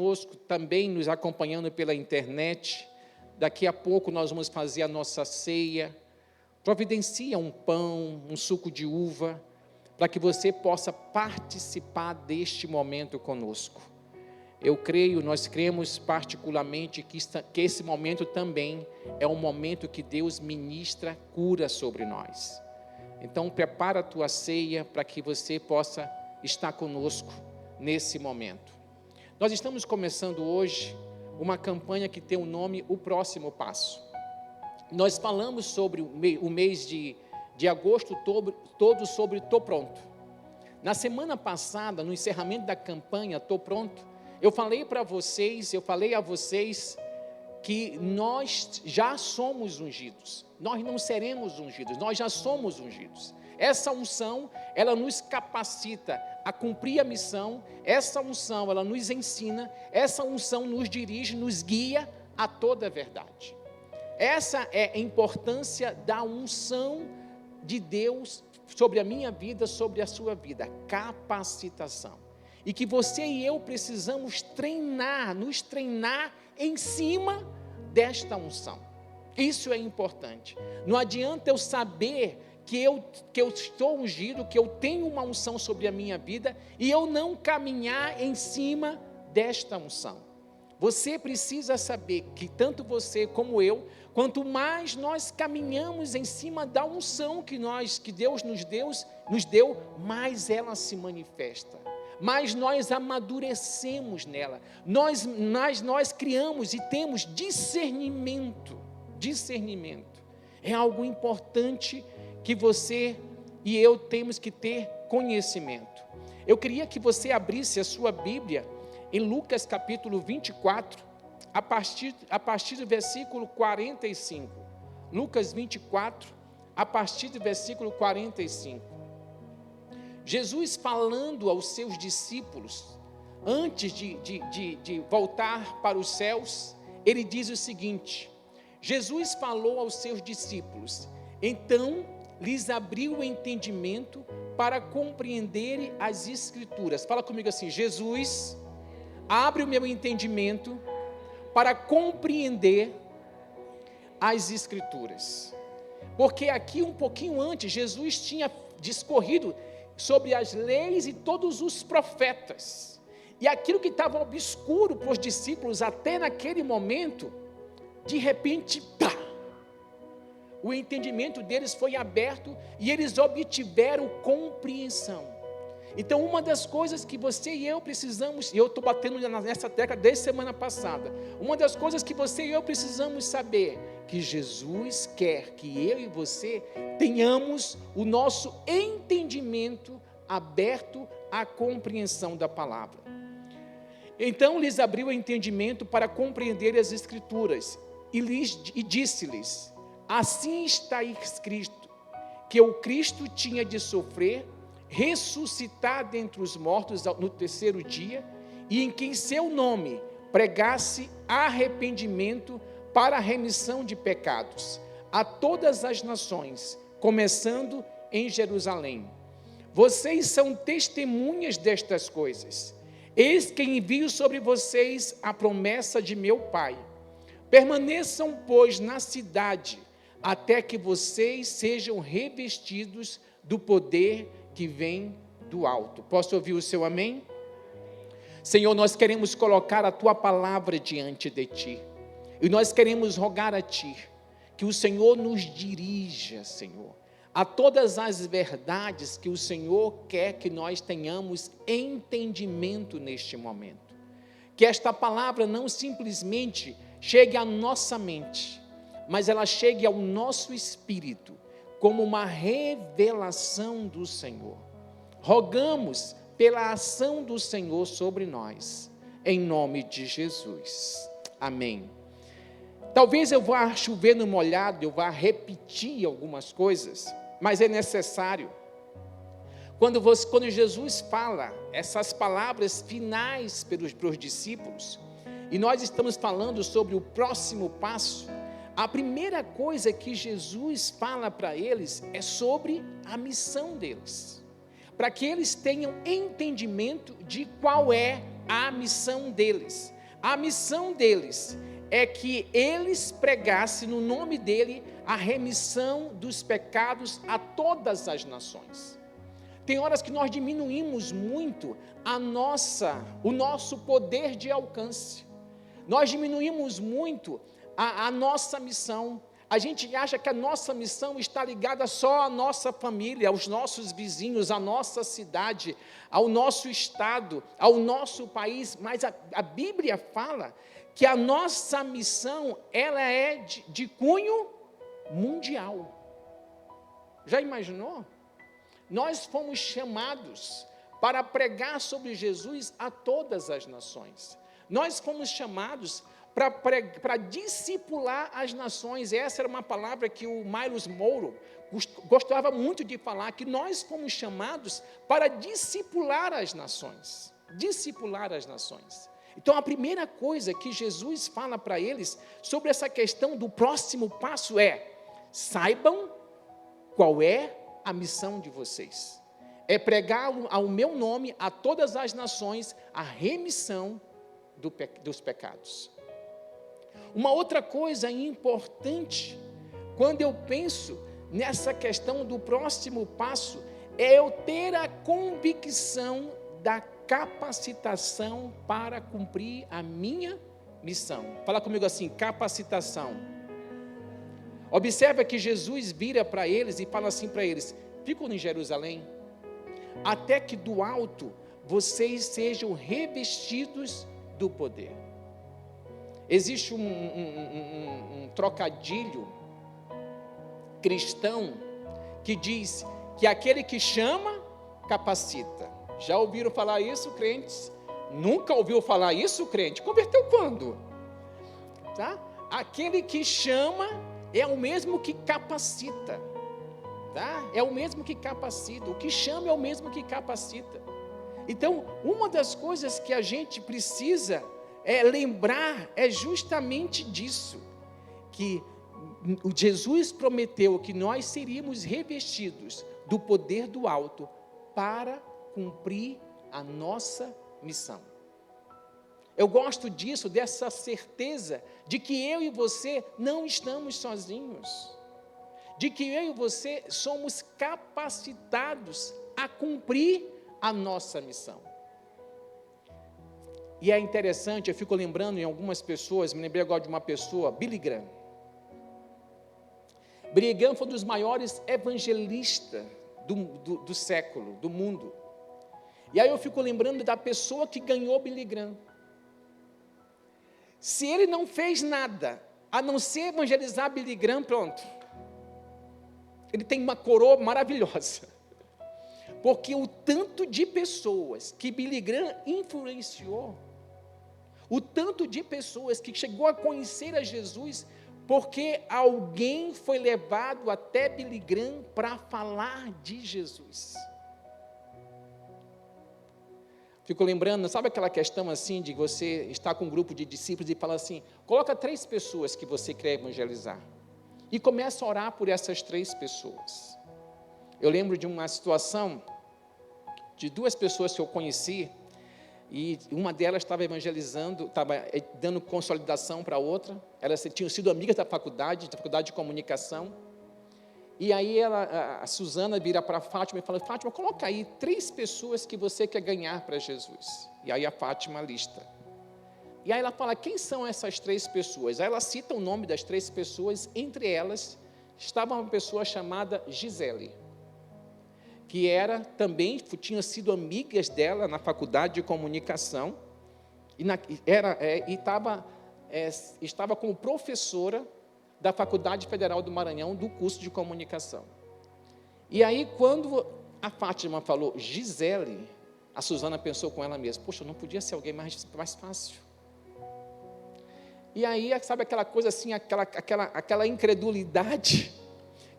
conosco, também nos acompanhando pela internet. Daqui a pouco nós vamos fazer a nossa ceia. Providencia um pão, um suco de uva, para que você possa participar deste momento conosco. Nós cremos particularmente que esse momento também é um momento que Deus ministra cura sobre nós. Então, prepara a tua ceia para que você possa estar conosco nesse momento. Nós estamos começando hoje uma campanha que tem o nome O Próximo Passo. Nós falamos sobre o mês de agosto todo sobre Tô Pronto. Na semana passada, no encerramento da campanha Tô Pronto, eu falei a vocês que nós já somos ungidos. Nós não seremos ungidos, nós já somos ungidos. Essa unção, ela nos capacita a cumprir a missão. Essa unção, ela nos ensina. Essa unção nos dirige, nos guia a toda a verdade. Essa é a importância da unção de Deus sobre a minha vida, sobre a sua vida. Capacitação. E que você e eu precisamos nos treinar em cima desta unção. Isso é importante. Não adianta eu saber que eu estou ungido, que eu tenho uma unção sobre a minha vida, e eu não caminhar em cima desta unção. Você precisa saber que tanto você como eu, quanto mais nós caminhamos em cima da unção que Deus nos deu, mais ela se manifesta. Mas nós amadurecemos nela, nós criamos e temos discernimento. É algo importante que você e eu temos que ter conhecimento. Eu queria que você abrisse a sua Bíblia em Lucas capítulo 24, a partir do versículo 45. Lucas 24, a partir do versículo 45. Jesus falando aos seus discípulos, antes de voltar para os céus, ele diz o seguinte: Jesus falou aos seus discípulos, então lhes abriu o entendimento para compreenderem as Escrituras. Fala comigo assim: Jesus abre o meu entendimento para compreender as Escrituras. Porque aqui um pouquinho antes, Jesus tinha discorrido sobre as leis e todos os profetas, e aquilo que estava obscuro para os discípulos até naquele momento, de repente, o entendimento deles foi aberto e eles obtiveram compreensão. Então, uma das coisas que você e eu precisamos, e eu estou batendo nessa tecla desde semana passada, uma das coisas que você e eu precisamos saber, que Jesus quer que eu e você tenhamos o nosso entendimento aberto à compreensão da palavra. Então lhes abriu o entendimento para compreender as Escrituras, e disse-lhes: assim está escrito, que o Cristo tinha de sofrer, ressuscitar dentre os mortos no terceiro dia, e em que em seu nome pregasse arrependimento para a remissão de pecados a todas as nações, começando em Jerusalém. Vocês são testemunhas destas coisas. Eis que envio sobre vocês a promessa de meu Pai. Permaneçam, pois, na cidade, até que vocês sejam revestidos do poder que vem do alto. Posso ouvir o seu amém? Senhor, nós queremos colocar a Tua palavra diante de Ti. E nós queremos rogar a Ti, que o Senhor nos dirija, Senhor, a todas as verdades que o Senhor quer que nós tenhamos entendimento neste momento. Que esta palavra não simplesmente chegue à nossa mente, mas ela chegue ao nosso espírito, como uma revelação do Senhor. Rogamos pela ação do Senhor sobre nós, em nome de Jesus. Amém. Talvez eu vá chover no molhado, eu vá repetir algumas coisas, mas é necessário. Quando Jesus fala essas palavras finais para os discípulos, e nós estamos falando sobre o próximo passo, a primeira coisa que Jesus fala para eles é sobre a missão deles, para que eles tenham entendimento de qual é a missão deles. A missão deles é que eles pregassem no nome dele a remissão dos pecados a todas as nações. Tem horas que nós diminuímos muito o nosso poder de alcance. Nós diminuímos muito a nossa missão. A gente acha que a nossa missão está ligada só à nossa família, aos nossos vizinhos, à nossa cidade, ao nosso estado, ao nosso país, mas a Bíblia fala que a nossa missão, ela é de cunho mundial. Já imaginou? Nós fomos chamados para pregar sobre Jesus a todas as nações. Nós fomos chamados para discipular as nações. Essa era uma palavra que o Miles Mouro gostava muito de falar, que nós fomos chamados para discipular as nações. Discipular as nações. Então, a primeira coisa que Jesus fala para eles sobre essa questão do próximo passo é: saibam qual é a missão de vocês. É pregar ao meu nome a todas as nações a remissão dos pecados. Uma outra coisa importante, quando eu penso nessa questão do próximo passo, é eu ter a convicção da capacitação para cumprir a minha missão. Fala comigo assim: capacitação. Observa que Jesus vira para eles e fala assim para eles: ficam em Jerusalém, até que do alto vocês sejam revestidos do poder. Existe um trocadilho cristão que diz que aquele que chama, capacita. Já ouviram falar isso, crentes? Nunca ouviu falar isso, crente? Converteu quando? Tá? Aquele que chama é o mesmo que capacita. Tá? É o mesmo que capacita. O que chama é o mesmo que capacita. Então, uma das coisas que a gente precisa lembrar é justamente disso, que Jesus prometeu que nós seríamos revestidos do poder do alto para cumprir a nossa missão. Eu gosto disso, dessa certeza de que eu e você não estamos sozinhos, de que eu e você somos capacitados a cumprir a nossa missão. E é interessante, eu fico lembrando em algumas pessoas, me lembrei agora de uma pessoa, Billy Graham. Billy Graham foi um dos maiores evangelistas do século, do mundo. E aí eu fico lembrando da pessoa que ganhou Billy Graham. Se ele não fez nada, a não ser evangelizar Billy Graham, pronto. Ele tem uma coroa maravilhosa. Porque o tanto de pessoas que Billy Graham influenciou, o tanto de pessoas que chegou a conhecer a Jesus, porque alguém foi levado até Billy Graham para falar de Jesus. Fico lembrando, sabe aquela questão assim, de você estar com um grupo de discípulos e falar assim: coloca 3 pessoas que você quer evangelizar, e começa a orar por essas 3 pessoas. Eu lembro de uma situação, de 2 pessoas que eu conheci, e uma delas estava evangelizando, estava dando consolidação para a outra. Elas tinham sido amigas da faculdade de comunicação. E aí a Suzana vira para a Fátima e fala: Fátima, coloca aí 3 pessoas que você quer ganhar para Jesus. E aí a Fátima lista. E aí ela fala: quem são essas 3 pessoas? Aí ela cita o nome das 3 pessoas, entre elas estava uma pessoa chamada Gisele, que tinha sido amigas dela na faculdade de comunicação, estava como professora da Faculdade Federal do Maranhão, do curso de comunicação. E aí, quando a Fátima falou Gisele, a Suzana pensou com ela mesma: poxa, não podia ser alguém mais fácil. E aí, sabe aquela coisa assim, aquela incredulidade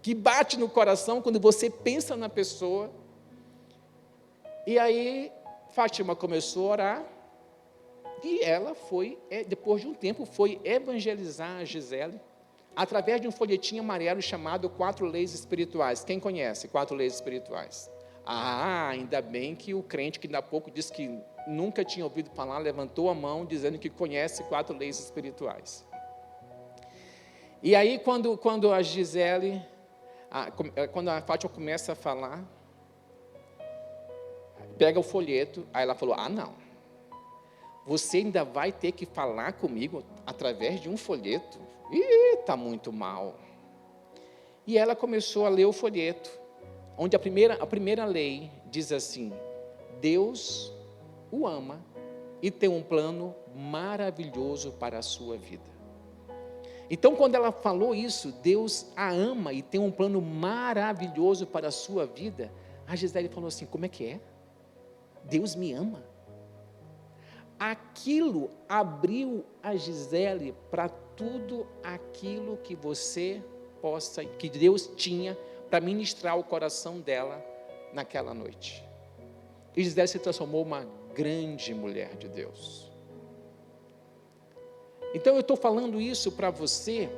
que bate no coração quando você pensa na pessoa. E aí, Fátima começou a orar, e ela depois de um tempo, foi evangelizar a Gisele, através de um folhetinho amarelo chamado 4 Leis Espirituais. Quem conhece 4 Leis Espirituais? Ainda bem que o crente que ainda há pouco disse que nunca tinha ouvido falar, levantou a mão dizendo que conhece 4 leis espirituais. E aí, quando a Gisele, quando a Fátima começa a falar, pega o folheto, aí ela falou, não, você ainda vai ter que falar comigo através de um folheto? Está muito mal. E ela começou a ler o folheto, onde a primeira lei diz assim, Deus o ama e tem um plano maravilhoso para a sua vida. Então, quando ela falou isso, Deus a ama e tem um plano maravilhoso para a sua vida, a Gisele falou assim, como é que é? Deus me ama? Aquilo abriu a Gisele para tudo aquilo que que Deus tinha para ministrar o coração dela naquela noite. E Gisele se transformou uma grande mulher de Deus. Então eu estou falando isso para você,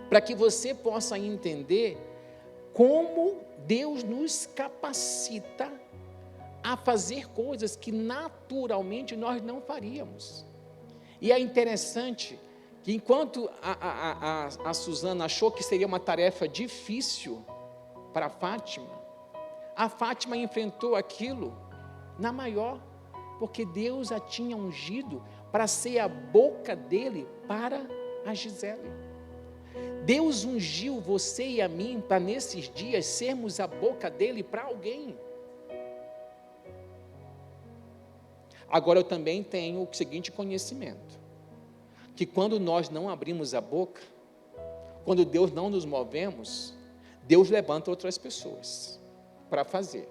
para que você possa entender como Deus nos capacita a fazer coisas que naturalmente nós não faríamos. E é interessante que enquanto a Suzana achou que seria uma tarefa difícil para a Fátima enfrentou aquilo na maior, porque Deus a tinha ungido para ser a boca dele para a Gisele. Deus ungiu você e a mim para nesses dias sermos a boca dele para alguém. Agora eu também tenho o seguinte conhecimento, que quando nós não abrimos a boca, quando Deus não nos movemos, Deus levanta outras pessoas para fazer.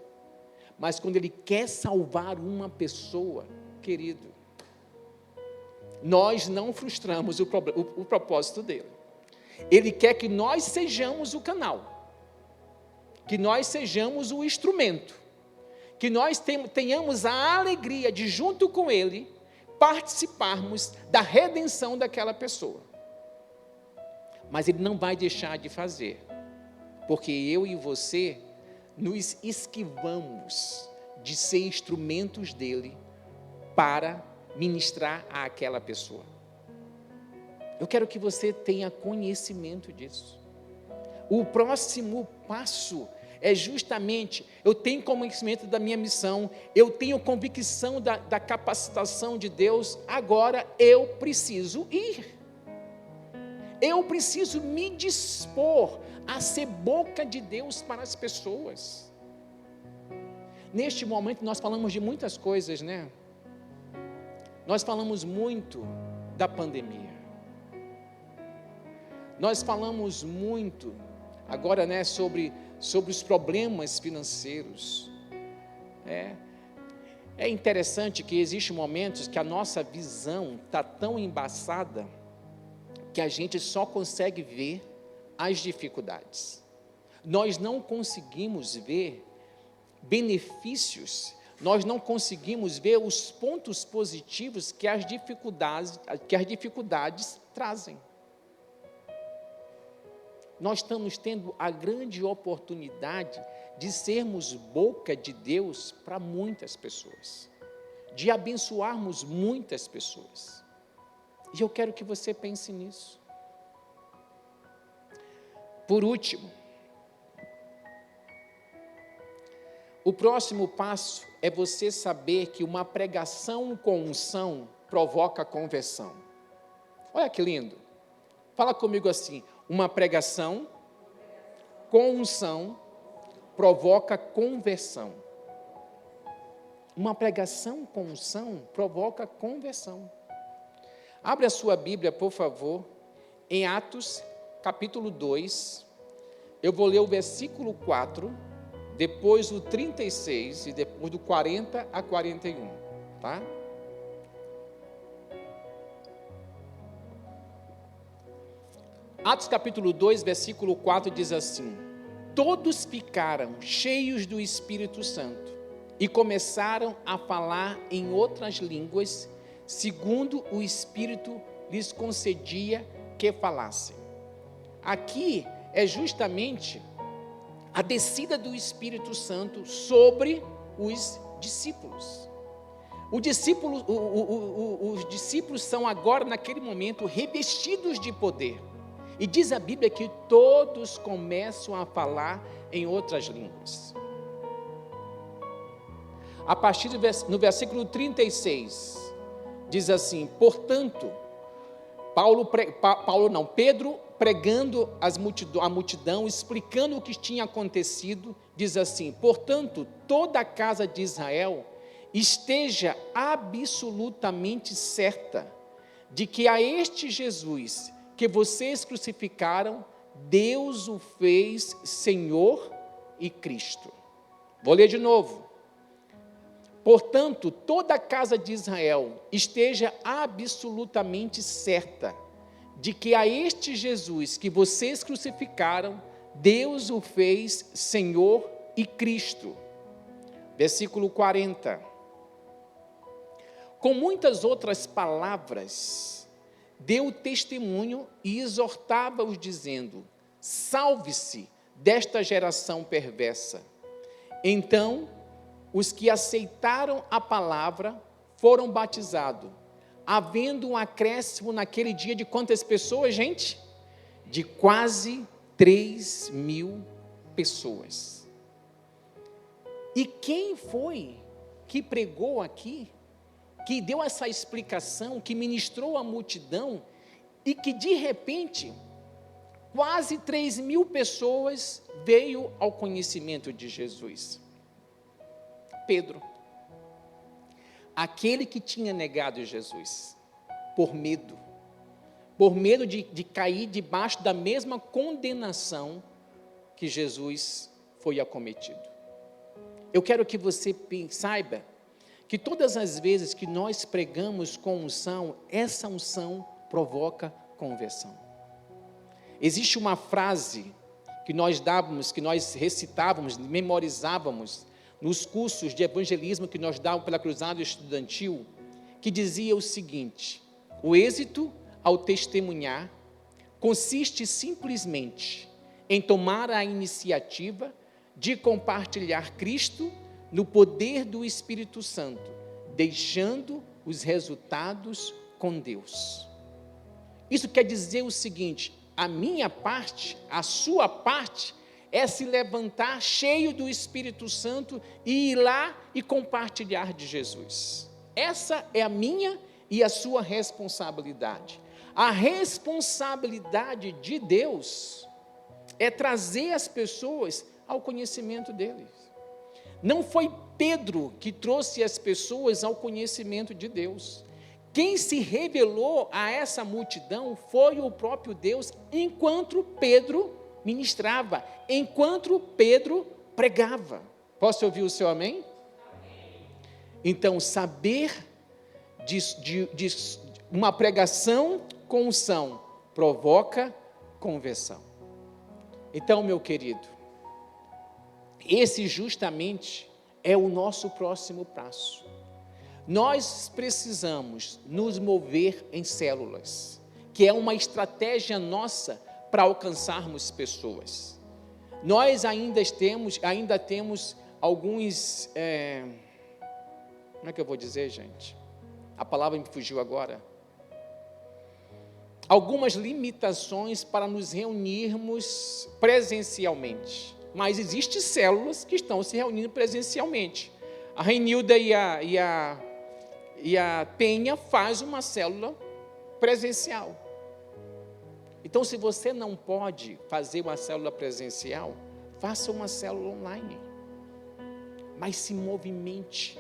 Mas quando Ele quer salvar uma pessoa, querido, nós não frustramos o propósito dele. Ele quer que nós sejamos o canal, que nós sejamos o instrumento, que nós tenhamos a alegria de, junto com Ele, participarmos da redenção daquela pessoa. Mas Ele não vai deixar de fazer, porque eu e você nos esquivamos de ser instrumentos dEle para ministrar àquela pessoa. Eu quero que você tenha conhecimento disso. O próximo passo é justamente, eu tenho conhecimento da minha missão, eu tenho convicção da capacitação de Deus, agora eu preciso ir. Eu preciso me dispor a ser boca de Deus para as pessoas. Neste momento nós falamos de muitas coisas, né? Nós falamos muito da pandemia. Nós falamos muito agora, né, sobre os problemas financeiros. É interessante que existem momentos que a nossa visão está tão embaçada que a gente só consegue ver as dificuldades. Nós não conseguimos ver benefícios, nós não conseguimos ver os pontos positivos que as dificuldades trazem. Nós estamos tendo a grande oportunidade de sermos boca de Deus para muitas pessoas, de abençoarmos muitas pessoas. E eu quero que você pense nisso. Por último, o próximo passo é você saber que uma pregação com unção provoca conversão. Olha que lindo. Fala comigo assim, uma pregação com unção provoca conversão. Uma pregação com unção provoca conversão. Abre a sua Bíblia, por favor, em Atos, capítulo 2. Eu vou ler o versículo 4, depois o 36 e depois do 40 a 41, tá? Atos capítulo 2, versículo 4 diz assim: todos ficaram cheios do Espírito Santo e começaram a falar em outras línguas, segundo o Espírito lhes concedia que falassem. Aqui é justamente a descida do Espírito Santo sobre os discípulos. os discípulos são agora, naquele momento, revestidos de poder. E diz a Bíblia que todos começam a falar em outras línguas. A partir no versículo 36, diz assim: portanto, Pedro pregando a multidão, explicando o que tinha acontecido, diz assim: portanto, toda a casa de Israel esteja absolutamente certa de que a este Jesus que vocês crucificaram, Deus o fez Senhor e Cristo. Vou ler de novo. Portanto, toda a casa de Israel esteja absolutamente certa de que a este Jesus que vocês crucificaram, Deus o fez Senhor e Cristo. Versículo 40. Com muitas outras palavras, deu testemunho e exortava-os, dizendo: salve-se desta geração perversa. Então, os que aceitaram a palavra foram batizados, havendo um acréscimo naquele dia de quantas pessoas, gente? De quase 3.000 pessoas. E quem foi que pregou aqui, que deu essa explicação, que ministrou a multidão, e que de repente, quase 3.000 pessoas veio ao conhecimento de Jesus? Pedro, aquele que tinha negado Jesus, por medo de cair debaixo da mesma condenação que Jesus foi acometido. Eu quero que você saiba que todas as vezes que nós pregamos com unção, essa unção provoca conversão. Existe uma frase que nós dávamos, que nós recitávamos, memorizávamos, nos cursos de evangelismo que nós dávamos pela Cruzada Estudantil, que dizia o seguinte: o êxito ao testemunhar consiste simplesmente em tomar a iniciativa de compartilhar Cristo no poder do Espírito Santo, deixando os resultados com Deus. Isso quer dizer o seguinte: a minha parte, a sua parte, é se levantar cheio do Espírito Santo e ir lá e compartilhar de Jesus. Essa é a minha e a sua responsabilidade. A responsabilidade de Deus é trazer as pessoas ao conhecimento dele. Não foi Pedro que trouxe as pessoas ao conhecimento de Deus. Quem se revelou a essa multidão foi o próprio Deus, enquanto Pedro ministrava, enquanto Pedro pregava. Posso ouvir o seu amém? Então, saber de uma pregação com unção provoca conversão. Então, meu querido, esse justamente é o nosso próximo passo. Nós precisamos nos mover em células, que é uma estratégia nossa para alcançarmos pessoas. Nós ainda temos alguns, como é que eu vou dizer, gente? A palavra me fugiu agora. Algumas limitações para nos reunirmos presencialmente. Mas existem células que estão se reunindo presencialmente. A Renilda e a Penha faz uma célula presencial. Então, se você não pode fazer uma célula presencial, faça uma célula online. Mas se movimente,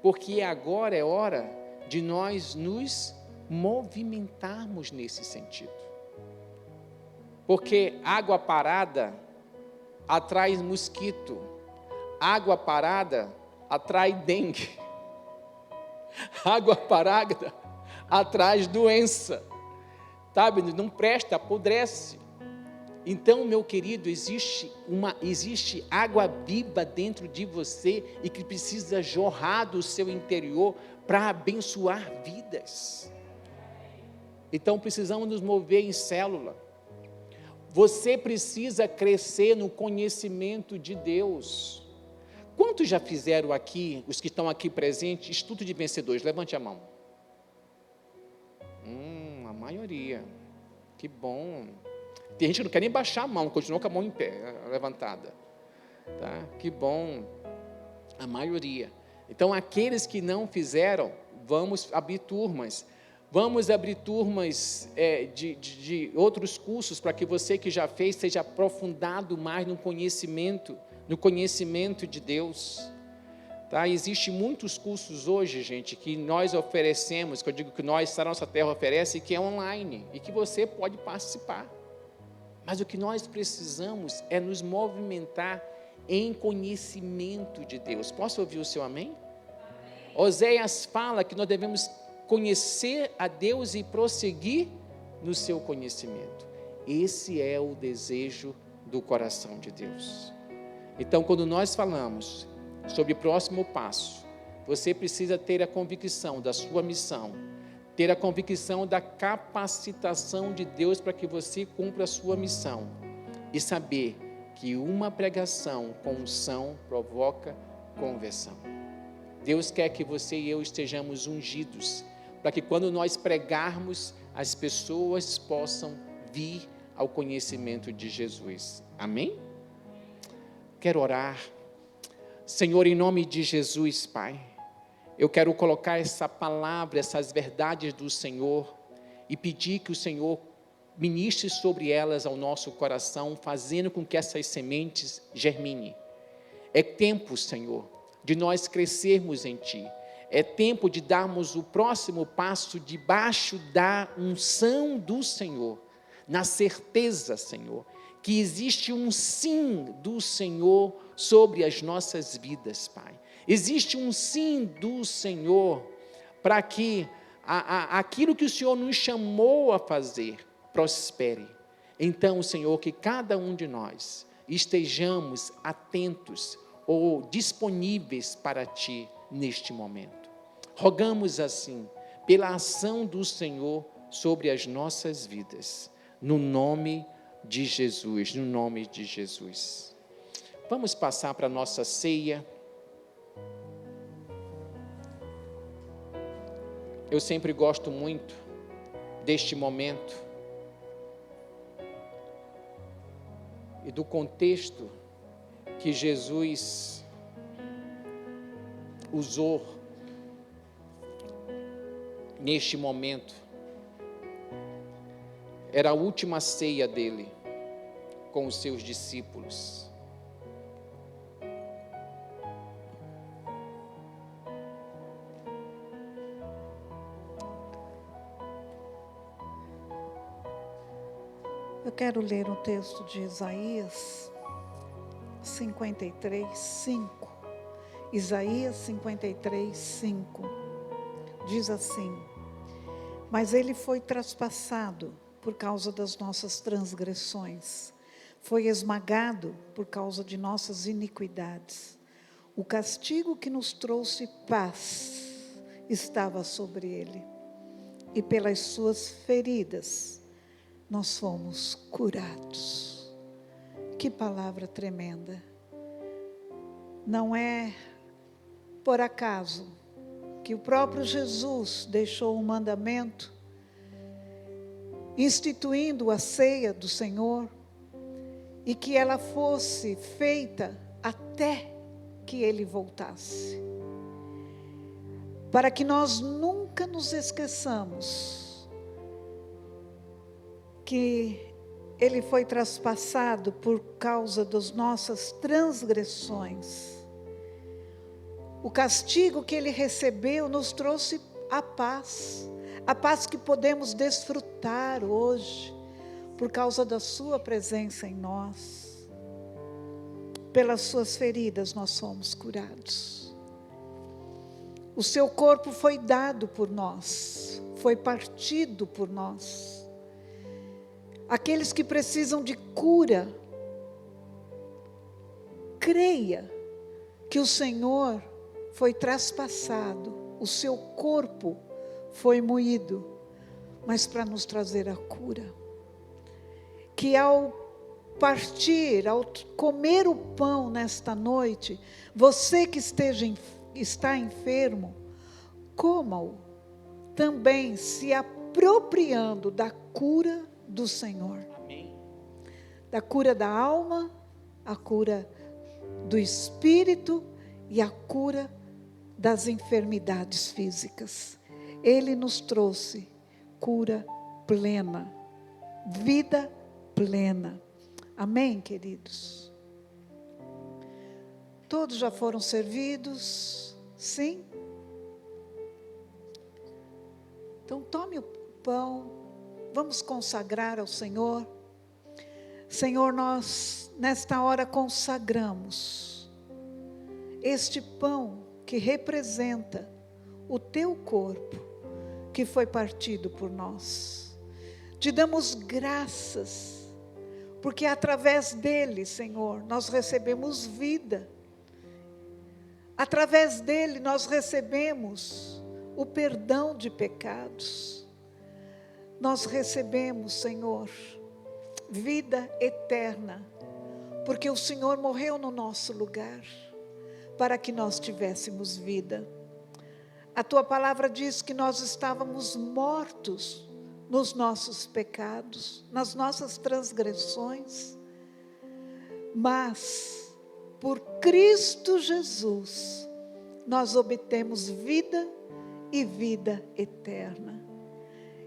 porque agora é hora de nós nos movimentarmos nesse sentido. Porque água parada atrai mosquito, água parada atrai dengue, água parada atrai doença. Sabe, não presta, apodrece. Então, meu querido, existe água viva dentro de você e que precisa jorrar do seu interior para abençoar vidas. Então, precisamos nos mover em célula. Você precisa crescer no conhecimento de Deus. Quantos já fizeram aqui, os que estão aqui presentes, estudo de vencedores? Levante a mão. A maioria. Que bom. Tem gente que não quer nem baixar a mão, continua com a mão em pé, levantada. Tá? Que bom. A maioria. Então, aqueles que não fizeram, vamos abrir turmas. Vamos abrir turmas de outros cursos, para que você que já fez, seja aprofundado mais no conhecimento de Deus. Tá? Existem muitos cursos hoje, gente, que nós oferecemos, que eu digo que nós, a Nossa Terra oferece, que é online, e que você pode participar. Mas o que nós precisamos é nos movimentar em conhecimento de Deus. Posso ouvir o seu amém? Oséias fala que nós devemos conhecer a Deus e prosseguir no seu conhecimento. Esse é o desejo do coração de Deus. Então, quando nós falamos sobre o próximo passo, você precisa ter a convicção da sua missão, ter a convicção da capacitação de Deus para que você cumpra a sua missão e saber que uma pregação com unção provoca conversão. Deus quer que você e eu estejamos ungidos, para que quando nós pregarmos, as pessoas possam vir ao conhecimento de Jesus. Amém? Quero orar. Senhor, em nome de Jesus, Pai, eu quero colocar essa palavra, essas verdades do Senhor, e pedir que o Senhor ministre sobre elas ao nosso coração, fazendo com que essas sementes germinem. É tempo, Senhor, de nós crescermos em Ti. É tempo de darmos o próximo passo debaixo da unção do Senhor, na certeza, Senhor, que existe um sim do Senhor sobre as nossas vidas, Pai. Existe um sim do Senhor para que aquilo que o Senhor nos chamou a fazer prospere. Então, Senhor, que cada um de nós estejamos atentos ou disponíveis para Ti neste momento. Rogamos assim, pela ação do Senhor sobre as nossas vidas, no nome de Jesus, no nome de Jesus. Vamos passar para a nossa ceia. Eu sempre gosto muito deste momento e do contexto que Jesus usou neste momento. Era a última ceia dele com os seus discípulos. Eu quero ler um texto de Isaías 53, 5. Isaías 53, 5. Diz assim: mas ele foi traspassado por causa das nossas transgressões, foi esmagado por causa de nossas iniquidades. O castigo que nos trouxe paz estava sobre ele, e pelas suas feridas nós fomos curados. Que palavra tremenda! Não é por acaso que o próprio Jesus deixou um mandamento, instituindo a ceia do Senhor, e que ela fosse feita até que Ele voltasse, para que nós nunca nos esqueçamos que Ele foi traspassado por causa das nossas transgressões. O castigo que Ele recebeu nos trouxe a paz que podemos desfrutar hoje, por causa da sua presença em nós. Pelas suas feridas nós somos curados. O seu corpo foi dado por nós, foi partido por nós. Aqueles que precisam de cura, creia que o Senhor foi traspassado, o seu corpo foi moído, mas para nos trazer a cura. Que ao partir, ao comer o pão nesta noite, você que está enfermo, coma-o, também se apropriando da cura do Senhor. Amém. Da cura da alma, a cura do espírito e a cura das enfermidades físicas. Ele nos trouxe cura plena, vida plena. Amém, queridos? Todos já foram servidos? Sim? Então tome o pão, vamos consagrar ao Senhor. Senhor, nós nesta hora consagramos este pão que representa o teu corpo, que foi partido por nós. Te damos graças, porque através dele, Senhor, nós recebemos vida. Através dele nós recebemos o perdão de pecados. Nós recebemos, Senhor, vida eterna, porque o Senhor morreu no nosso lugar, para que nós tivéssemos vida. A tua palavra diz que nós estávamos mortos nos nossos pecados, nas nossas transgressões, mas por Cristo Jesus nós obtemos vida e vida eterna.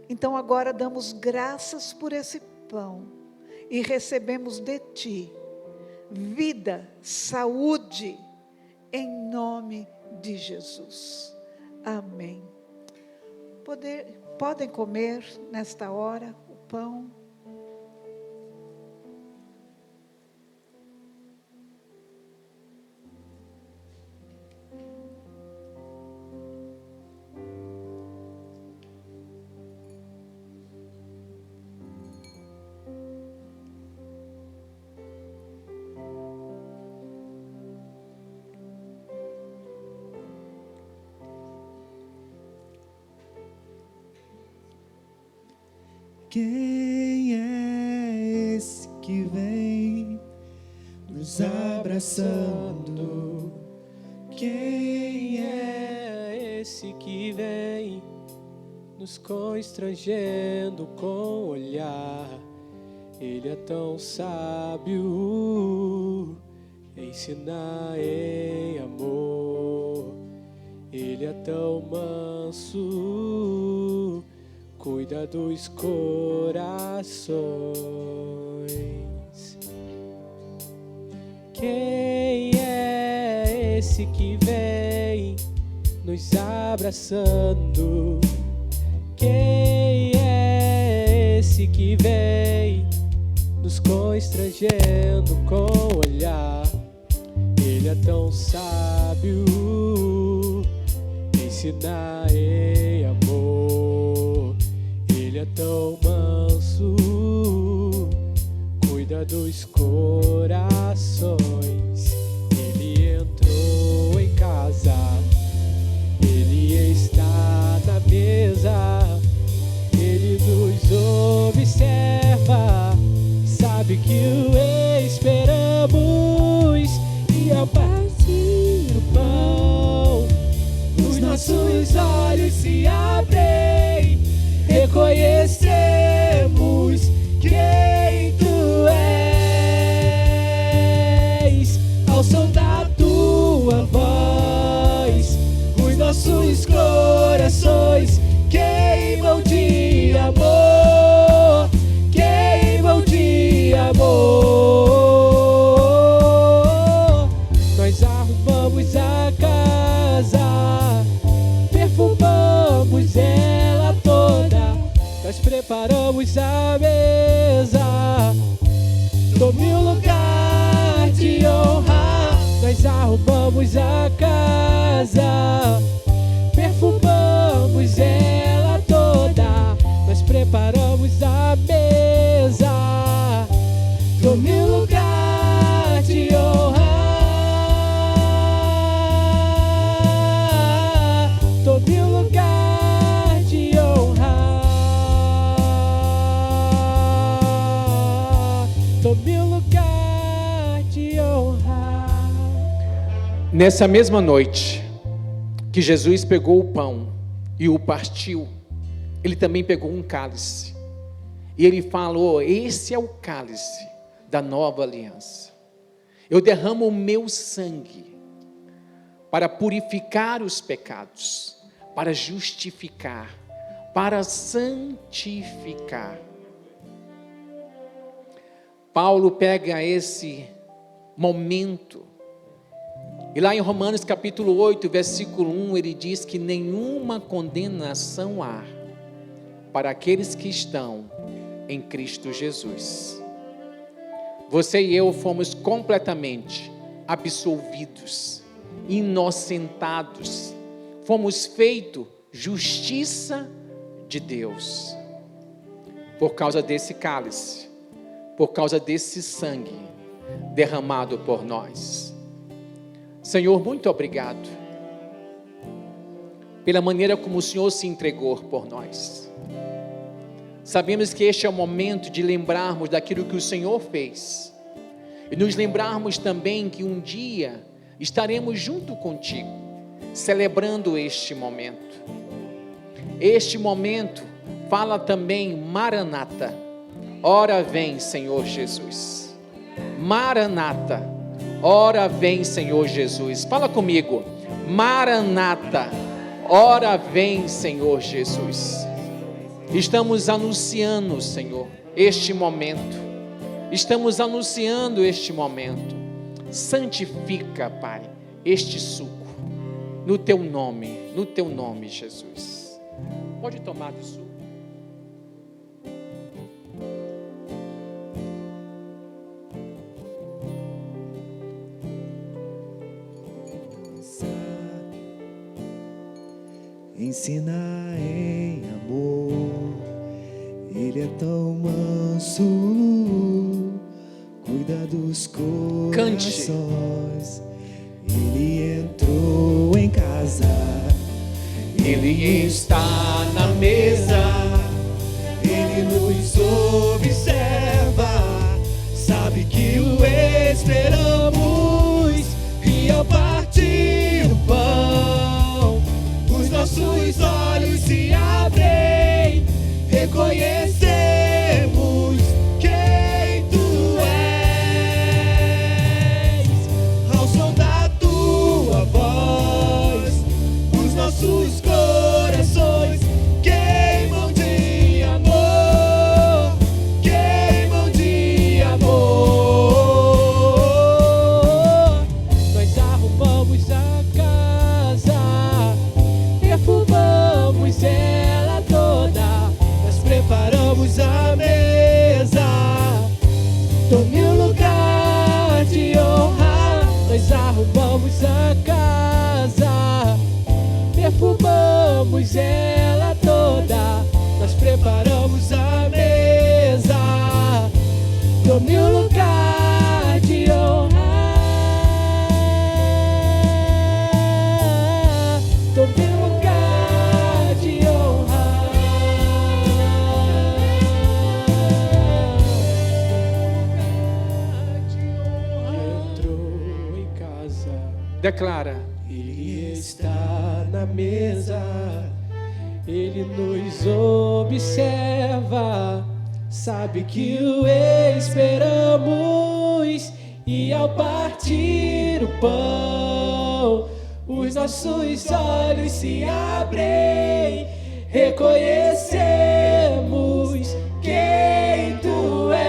Então agora damos graças por esse pão e recebemos de ti vida, saúde, em nome de Jesus. Amém. Podem comer nesta hora o pão. Quem é esse que vem nos abraçando? Quem é esse que vem nos constrangendo com o olhar? Ele é tão sábio, ensina em amor. Ele é tão manso, cuida dos corações. Quem é esse que vem nos abraçando? Quem é esse que vem nos constrangendo com o olhar? Ele é tão sábio, ensina em amor. Ele é tão manso, cuida dos corações. Ele entrou em casa, ele está na mesa, ele nos observa, sabe que o esperamos. E ao partir o pão, os nossos olhos se abrem, reconhecemos quem tu és. Ao som da tua voz, os nossos corações queimam de amor, queimam de amor. Nós arrumamos a casa, perfumamos ela toda, nós preparamos a mesa, tome o lugar de honra. Nós arrumamos a casa, perfumamos ela toda, nós preparamos a mesa, tome o lugar de honra. Tome o lugar de honra. Tome o lugar Nessa mesma noite que Jesus pegou o pão e o partiu, ele também pegou um cálice. E ele falou: esse é o cálice da nova aliança. Eu derramo o meu sangue para purificar os pecados, para justificar, para santificar. Paulo pega esse momento, e lá em Romanos capítulo 8, versículo 1, ele diz que nenhuma condenação há para aqueles que estão em Cristo Jesus. Você e eu fomos completamente absolvidos, inocentados, fomos feitos justiça de Deus, por causa desse cálice, por causa desse sangue derramado por nós. Senhor, muito obrigado pela maneira como o Senhor se entregou por nós. Sabemos que este é o momento de lembrarmos daquilo que o Senhor fez, e nos lembrarmos também que um dia estaremos junto contigo, celebrando este momento. Este momento fala também Maranata, ora vem Senhor Jesus. Maranata, ora vem Senhor Jesus. Fala comigo, Maranata, ora vem Senhor Jesus. Estamos anunciando, Senhor, este momento. Estamos anunciando este momento. Santifica, Pai, este suco, no teu nome, Jesus. Pode tomar do suco. Ensina em amor, Ele é tão manso, cuida dos corações. Ele entrou em casa, Ele está na mesa, Ele nos observa, sabe que o esperamos, e ao partir o pão, os nossos olhos se abrem, reconhecemos quem tu és. Ao som da tua voz, os nossos corações queimam de amor, queimam de amor. Nós arrumamos a casa, perfumamos ela toda, nós preparamos a mesa, tome o lugar de honra. Nós arrumamos a casa, perfumamos ela toda, nós preparamos a mesa, tome o lugar de honra. Tome o lugar de honra. Entrou em casa, Declara. Ele está na mesa, Ele nos observa, sabe que o esperamos, e ao partir o pão, os nossos olhos se abrem, reconhecemos quem tu és.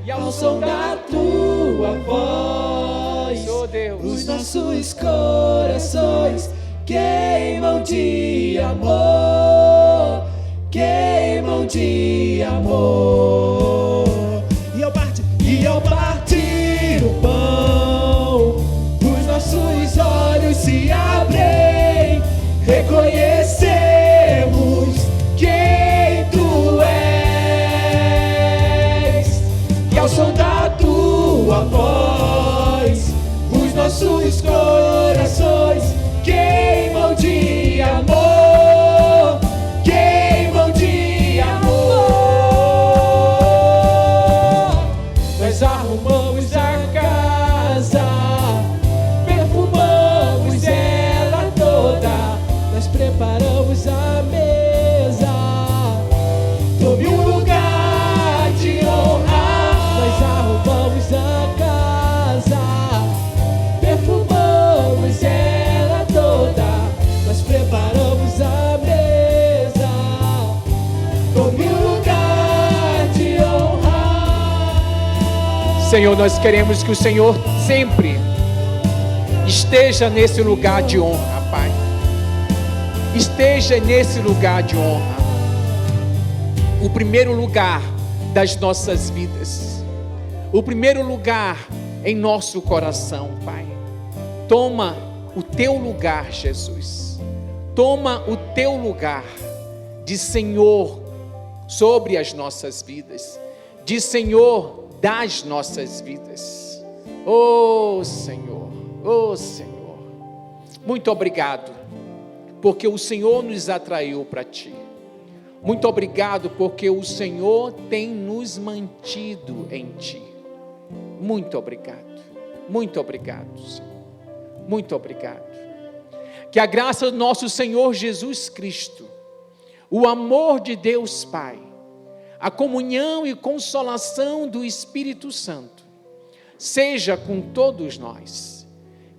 E ao som da tua voz, Oh Deus, os nossos corações queimam de amor, queimam de amor. E ao partir o pão, os nossos olhos se abrem, reconhecemos quem tu és. E ao som da tua voz, os nossos corações queimam de amor, queimam de amor. Senhor, nós queremos que o Senhor sempre esteja nesse lugar de honra, Pai. Esteja nesse lugar de honra. O primeiro lugar das nossas vidas. O primeiro lugar em nosso coração, Pai. Toma o teu lugar, Jesus. Toma o teu lugar de Senhor sobre as nossas vidas. De Senhor das nossas vidas. Oh Senhor, oh Senhor. Muito obrigado, porque o Senhor nos atraiu para Ti. Muito obrigado, porque o Senhor tem nos mantido em Ti. Muito obrigado, Senhor. Muito obrigado. Que a graça do nosso Senhor Jesus Cristo, o amor de Deus Pai, a comunhão e consolação do Espírito Santo, seja com todos nós.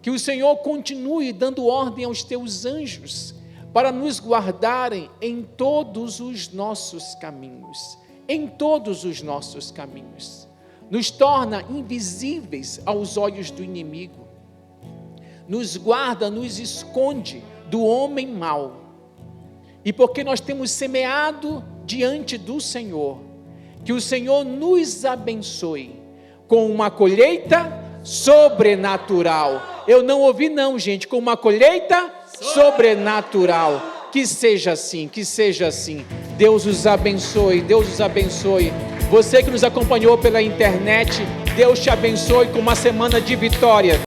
Que o Senhor continue dando ordem aos teus anjos, para nos guardarem em todos os nossos caminhos. Em todos os nossos caminhos. Nos torna invisíveis aos olhos do inimigo. Nos guarda, nos esconde do homem mau. E porque nós temos semeado diante do Senhor, que o Senhor nos abençoe com uma colheita sobrenatural. Eu não ouvi não, gente, com uma colheita sobrenatural. Que seja assim, que seja assim. Deus os abençoe, Deus os abençoe. Você que nos acompanhou pela internet, Deus te abençoe com uma semana de vitória.